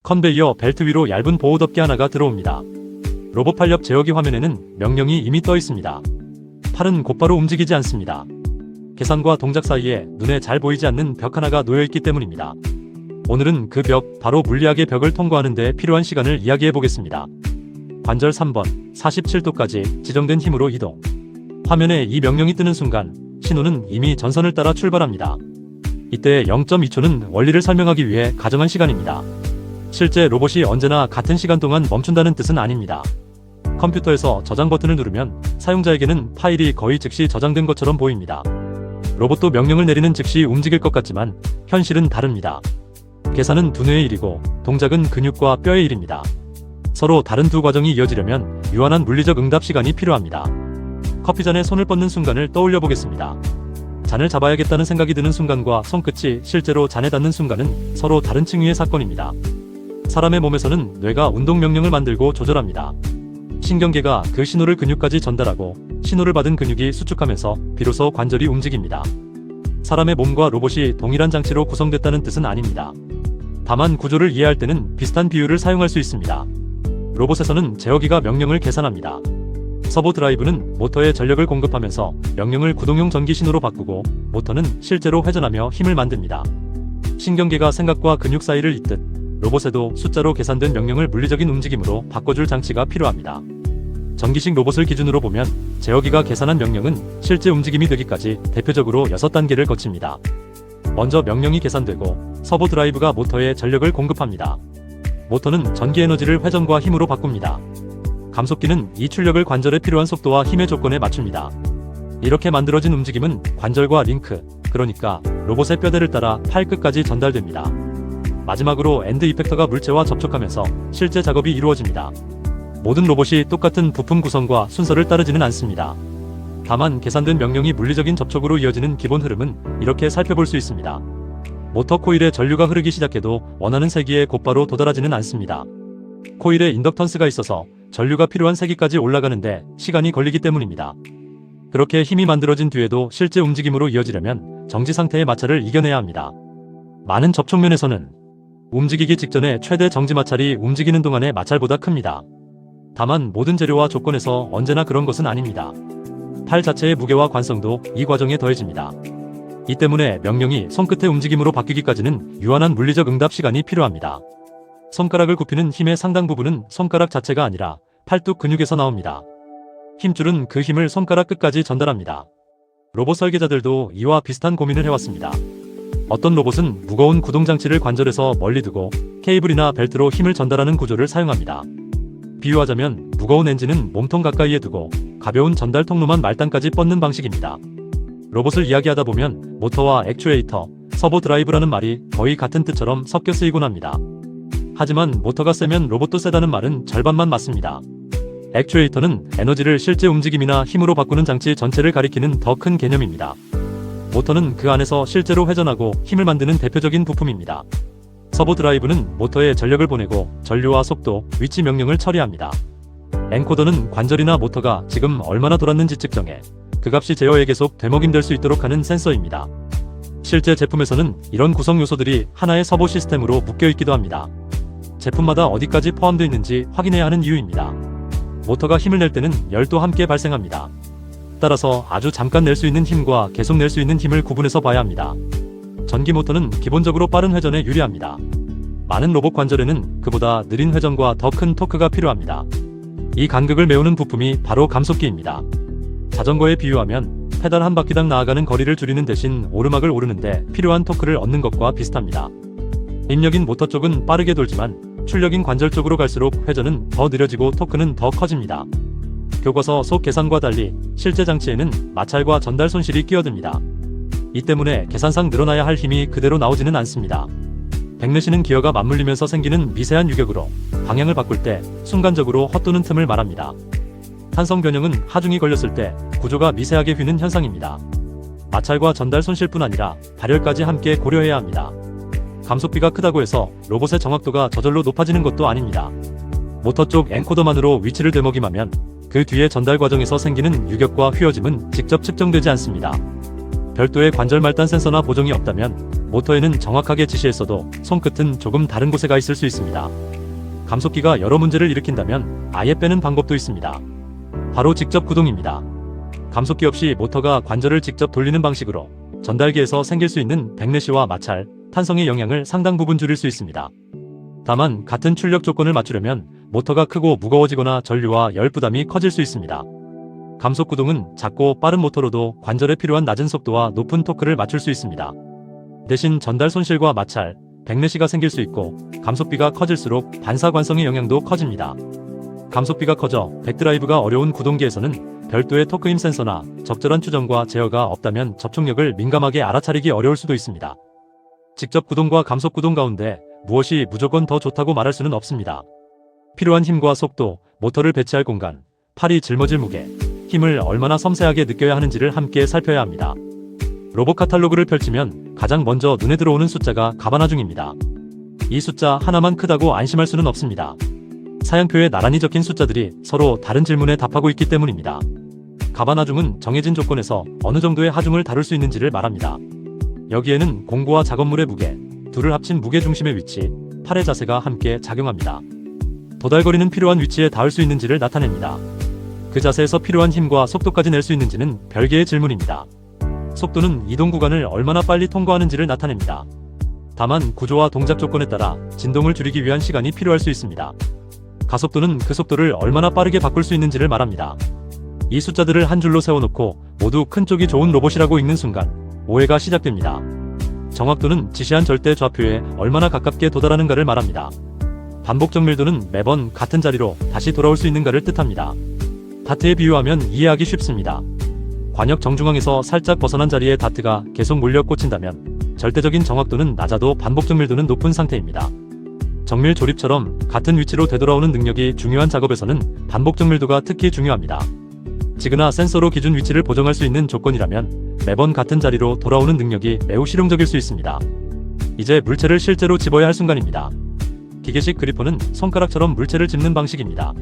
컨베이어 벨트 위로 얇은 보호 덮개 하나가 들어옵니다. 로봇 팔 옆 제어기 화면에는 명령이 이미 떠 있습니다. 팔은 곧바로 움직이지 않습니다. 계산과 동작 사이에 눈에 잘 보이지 않는 벽 하나가 놓여있기 때문입니다. 오늘은 그 벽, 바로 물리학의 벽을 통과하는 데 필요한 시간을 이야기해 보겠습니다. 관절 3번, 47도까지 지정된 힘으로 이동. 화면에 이 명령이 뜨는 순간 신호는 이미 전선을 따라 출발합니다. 이때 0.2초는 원리를 설명하기 위해 가정한 시간입니다. 실제 로봇이 언제나 같은 시간 동안 멈춘다는 뜻은 아닙니다. 컴퓨터에서 저장 버튼을 누르면 사용자에게는 파일이 거의 즉시 저장된 것처럼 보입니다. 로봇도 명령을 내리는 즉시 움직일 것 같지만 현실은 다릅니다. 계산은 두뇌의 일이고 동작은 근육과 뼈의 일입니다. 서로 다른 두 과정이 이어지려면 유한한 물리적 응답 시간이 필요합니다. 커피 잔에 손을 뻗는 순간을 떠올려 보겠습니다. 잔을 잡아야겠다는 생각이 드는 순간과 손끝이 실제로 잔에 닿는 순간은 서로 다른 층위의 사건입니다. 사람의 몸에서는 뇌가 운동 명령을 만들고 조절합니다. 신경계가 그 신호를 근육까지 전달하고 신호를 받은 근육이 수축하면서 비로소 관절이 움직입니다. 사람의 몸과 로봇이 동일한 장치로 구성됐다는 뜻은 아닙니다. 다만 구조를 이해할 때는 비슷한 비유를 사용할 수 있습니다. 로봇에서는 제어기가 명령을 계산합니다. 서버 드라이브는 모터에 전력을 공급하면서 명령을 구동용 전기 신호로 바꾸고 모터는 실제로 회전하며 힘을 만듭니다. 신경계가 생각과 근육 사이를 잇듯 로봇에도 숫자로 계산된 명령을 물리적인 움직임으로 바꿔줄 장치가 필요합니다. 전기식 로봇을 기준으로 보면 제어기가 계산한 명령은 실제 움직임이 되기까지 대표적으로 6단계를 거칩니다. 먼저 명령이 계산되고 서버 드라이브가 모터에 전력을 공급합니다. 모터는 전기 에너지를 회전과 힘으로 바꿉니다. 감속기는 이 출력을 관절에 필요한 속도와 힘의 조건에 맞춥니다. 이렇게 만들어진 움직임은 관절과 링크, 그러니까 로봇의 뼈대를 따라 팔 끝까지 전달됩니다. 마지막으로 엔드 이펙터가 물체와 접촉하면서 실제 작업이 이루어집니다. 모든 로봇이 똑같은 부품 구성과 순서를 따르지는 않습니다. 다만 계산된 명령이 물리적인 접촉으로 이어지는 기본 흐름은 이렇게 살펴볼 수 있습니다. 모터 코일에 전류가 흐르기 시작해도 원하는 세기에 곧바로 도달하지는 않습니다. 코일에 인덕턴스가 있어서 전류가 필요한 세기까지 올라가는데 시간이 걸리기 때문입니다. 그렇게 힘이 만들어진 뒤에도 실제 움직임으로 이어지려면 정지 상태의 마찰을 이겨내야 합니다. 많은 접촉면에서는 움직이기 직전에 최대 정지 마찰이 움직이는 동안의 마찰보다 큽니다. 다만 모든 재료와 조건에서 언제나 그런 것은 아닙니다. 팔 자체의 무게와 관성도 이 과정에 더해집니다. 이 때문에 명령이 손끝의 움직임으로 바뀌기까지는 유한한 물리적 응답 시간이 필요합니다. 손가락을 굽히는 힘의 상당 부분은 손가락 자체가 아니라 팔뚝 근육에서 나옵니다. 힘줄은 그 힘을 손가락 끝까지 전달합니다. 로봇 설계자들도 이와 비슷한 고민을 해왔습니다. 어떤 로봇은 무거운 구동장치를 관절에서 멀리 두고 케이블이나 벨트로 힘을 전달하는 구조를 사용합니다. 비유하자면 무거운 엔진은 몸통 가까이에 두고 가벼운 전달 통로만 말단까지 뻗는 방식입니다. 로봇을 이야기하다 보면 모터와 액추에이터, 서버 드라이브라는 말이 거의 같은 뜻처럼 섞여 쓰이곤 합니다. 하지만 모터가 세면 로봇도 세다는 말은 절반만 맞습니다. 액추에이터는 에너지를 실제 움직임이나 힘으로 바꾸는 장치 전체를 가리키는 더 큰 개념입니다. 모터는 그 안에서 실제로 회전하고 힘을 만드는 대표적인 부품입니다. 서버 드라이브는 모터에 전력을 보내고 전류와 속도, 위치 명령을 처리합니다. 엔코더는 관절이나 모터가 지금 얼마나 돌았는지 측정해 그 값이 제어에 계속 되먹임될 수 있도록 하는 센서입니다. 실제 제품에서는 이런 구성 요소들이 하나의 서버 시스템으로 묶여 있기도 합니다. 제품마다 어디까지 포함되어 있는지 확인해야 하는 이유입니다. 모터가 힘을 낼 때는 열도 함께 발생합니다. 따라서 아주 잠깐 낼 수 있는 힘과 계속 낼 수 있는 힘을 구분해서 봐야 합니다. 전기 모터는 기본적으로 빠른 회전에 유리합니다. 많은 로봇 관절에는 그보다 느린 회전과 더 큰 토크가 필요합니다. 이 간극을 메우는 부품이 바로 감속기입니다. 자전거에 비유하면 페달 한 바퀴당 나아가는 거리를 줄이는 대신 오르막을 오르는데 필요한 토크를 얻는 것과 비슷합니다. 입력인 모터 쪽은 빠르게 돌지만 출력인 관절 쪽으로 갈수록 회전은 더 느려지고 토크는 더 커집니다. 교과서 속 계산과 달리 실제 장치에는 마찰과 전달 손실이 끼어듭니다. 이 때문에 계산상 늘어나야 할 힘이 그대로 나오지는 않습니다. 백내시는 기어가 맞물리면서 생기는 미세한 유격으로 방향을 바꿀 때 순간적으로 헛도는 틈을 말합니다. 탄성 변형은 하중이 걸렸을 때 구조가 미세하게 휘는 현상입니다. 마찰과 전달 손실뿐 아니라 발열까지 함께 고려해야 합니다. 감속비가 크다고 해서 로봇의 정확도가 저절로 높아지는 것도 아닙니다. 모터 쪽 엔코더만으로 위치를 되먹임하면 그 뒤에 전달 과정에서 생기는 유격과 휘어짐은 직접 측정되지 않습니다. 별도의 관절 말단 센서나 보정이 없다면 모터에는 정확하게 지시했어도 손끝은 조금 다른 곳에 가 있을 수 있습니다. 감속기가 여러 문제를 일으킨다면 아예 빼는 방법도 있습니다. 바로 직접 구동입니다. 감속기 없이 모터가 관절을 직접 돌리는 방식으로 전달기에서 생길 수 있는 백내시와 마찰, 탄성의 영향을 상당 부분 줄일 수 있습니다. 다만 같은 출력 조건을 맞추려면 모터가 크고 무거워지거나 전류와 열 부담이 커질 수 있습니다. 감속 구동은 작고 빠른 모터로도 관절에 필요한 낮은 속도와 높은 토크를 맞출 수 있습니다. 대신 전달 손실과 마찰, 백내시가 생길 수 있고 감속비가 커질수록 반사 관성의 영향도 커집니다. 감속비가 커져 백드라이브가 어려운 구동기에서는 별도의 토크 힘 센서나 적절한 추정과 제어가 없다면 접촉력을 민감하게 알아차리기 어려울 수도 있습니다. 직접 구동과 감속 구동 가운데 무엇이 무조건 더 좋다고 말할 수는 없습니다. 필요한 힘과 속도, 모터를 배치할 공간, 팔이 짊어질 무게, 힘을 얼마나 섬세하게 느껴야 하는지를 함께 살펴야 합니다. 로봇 카탈로그를 펼치면 가장 먼저 눈에 들어오는 숫자가 가바나중입니다. 이 숫자 하나만 크다고 안심할 수는 없습니다. 사양표에 나란히 적힌 숫자들이 서로 다른 질문에 답하고 있기 때문입니다. 가바나중은 정해진 조건에서 어느 정도의 하중을 다룰 수 있는지를 말합니다. 여기에는 공구와 작업물의 무게, 둘을 합친 무게 중심의 위치, 팔의 자세가 함께 작용합니다. 도달거리는 필요한 위치에 닿을 수 있는지를 나타냅니다. 그 자세에서 필요한 힘과 속도까지 낼 수 있는지는 별개의 질문입니다. 속도는 이동 구간을 얼마나 빨리 통과하는지를 나타냅니다. 다만 구조와 동작 조건에 따라 진동을 줄이기 위한 시간이 필요할 수 있습니다. 가속도는 그 속도를 얼마나 빠르게 바꿀 수 있는지를 말합니다. 이 숫자들을 한 줄로 세워놓고 모두 큰 쪽이 좋은 로봇이라고 읽는 순간 오해가 시작됩니다. 정확도는 지시한 절대 좌표에 얼마나 가깝게 도달하는가를 말합니다. 반복 정밀도는 매번 같은 자리로 다시 돌아올 수 있는가를 뜻합니다. 다트에 비유하면 이해하기 쉽습니다. 관역 정중앙에서 살짝 벗어난 자리에 다트가 계속 몰려 꽂힌다면 절대적인 정확도는 낮아도 반복 정밀도는 높은 상태입니다. 정밀 조립처럼 같은 위치로 되돌아오는 능력이 중요한 작업에서는 반복 정밀도가 특히 중요합니다. 지그나 센서로 기준 위치를 보정할 수 있는 조건이라면 매번 같은 자리로 돌아오는 능력이 매우 실용적일 수 있습니다. 이제 물체를 실제로 집어야 할 순간입니다. 기계식 그리퍼는 손가락처럼 물체를 집는 방식입니다.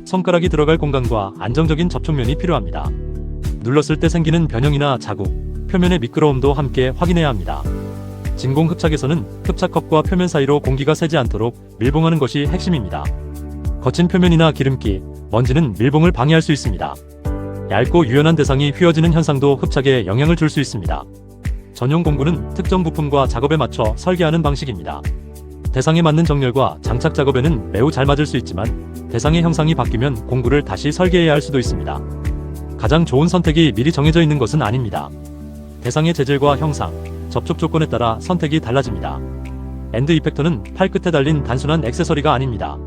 손가락이 들어갈 공간과 안정적인 접촉면이 필요합니다. 눌렀을 때 생기는 변형이나 자국, 표면의 미끄러움도 함께 확인해야 합니다. 진공 흡착에서는 흡착컵과 표면 사이로 공기가 새지 않도록 밀봉하는 것이 핵심입니다. 거친 표면이나 기름기, 먼지는 밀봉을 방해할 수 있습니다. 얇고 유연한 대상이 휘어지는 현상도 흡착에 영향을 줄 수 있습니다. 전용 공구는 특정 부품과 작업에 맞춰 설계하는 방식입니다. 대상에 맞는 정렬과 장착 작업에는 매우 잘 맞을 수 있지만 대상의 형상이 바뀌면 공구를 다시 설계해야 할 수도 있습니다. 가장 좋은 선택이 미리 정해져 있는 것은 아닙니다. 대상의 재질과 형상, 접촉 조건에 따라 선택이 달라집니다. 엔드 이펙터는 팔끝에 달린 단순한 액세서리가 아닙니다.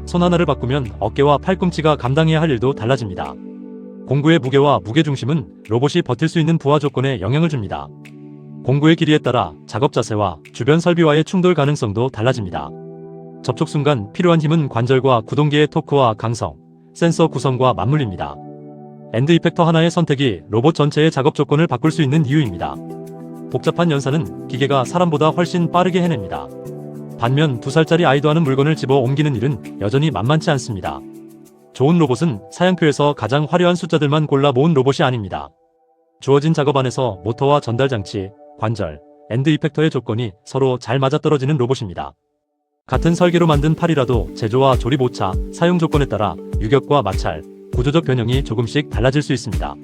손 하나를 바꾸면 어깨와 팔꿈치가 감당해야 할 일도 달라집니다. 공구의 무게와 무게중심은 로봇이 버틸 수 있는 부하 조건에 영향을 줍니다. 공구의 길이에 따라 작업 자세와 주변 설비와의 충돌 가능성도 달라집니다. 접촉 순간 필요한 힘은 관절과 구동계의 토크와 강성, 센서 구성과 맞물립니다. 엔드 이펙터 하나의 선택이 로봇 전체의 작업 조건을 바꿀 수 있는 이유입니다. 복잡한 연산은 기계가 사람보다 훨씬 빠르게 해냅니다. 반면 2살짜리 아이도 하는 물건을 집어 옮기는 일은 여전히 만만치 않습니다. 좋은 로봇은 사양표에서 가장 화려한 숫자들만 골라 모은 로봇이 아닙니다. 주어진 작업 안에서 모터와 전달 장치, 관절, 엔드 이펙터의 조건이 서로 잘 맞아떨어지는 로봇입니다. 같은 설계로 만든 팔이라도 제조와 조립 오차, 사용 조건에 따라 유격과 마찰, 구조적 변형이 조금씩 달라질 수 있습니다.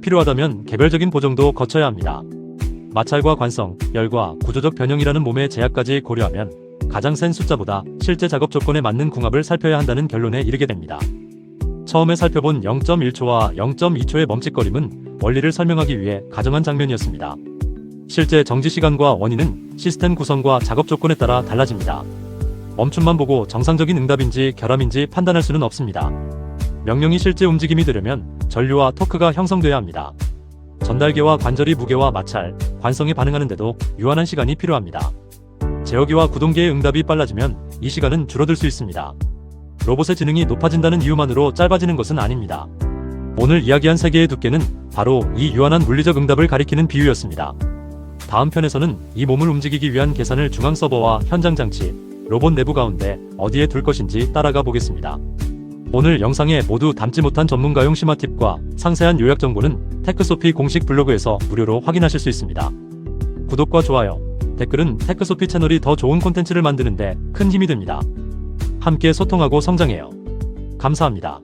필요하다면 개별적인 보정도 거쳐야 합니다. 마찰과 관성, 열과 구조적 변형이라는 몸의 제약까지 고려하면 가장 센 숫자보다 실제 작업 조건에 맞는 궁합을 살펴야 한다는 결론에 이르게 됩니다. 처음에 살펴본 0.1초와 0.2초의 멈칫거림은 원리를 설명하기 위해 가정한 장면이었습니다. 실제 정지 시간과 원인은 시스템 구성과 작업 조건에 따라 달라집니다. 멈춤만 보고 정상적인 응답인지 결함인지 판단할 수는 없습니다. 명령이 실제 움직임이 되려면 전류와 토크가 형성돼야 합니다. 전달계와 관절이 무게와 마찰, 관성에 반응하는데도 유한한 시간이 필요합니다. 제어기와 구동계의 응답이 빨라지면 이 시간은 줄어들 수 있습니다. 로봇의 지능이 높아진다는 이유만으로 짧아지는 것은 아닙니다. 오늘 이야기한 세 개의 두께는 바로 이 유한한 물리적 응답을 가리키는 비유였습니다. 다음 편에서는 이 몸을 움직이기 위한 계산을 중앙 서버와 현장 장치, 로봇 내부 가운데 어디에 둘 것인지 따라가 보겠습니다. 오늘 영상에 모두 담지 못한 전문가용 심화 팁과 상세한 요약 정보는 테크소피 공식 블로그에서 무료로 확인하실 수 있습니다. 구독과 좋아요, 댓글은 테크소피 채널이 더 좋은 콘텐츠를 만드는데 큰 힘이 됩니다. 함께 소통하고 성장해요. 감사합니다.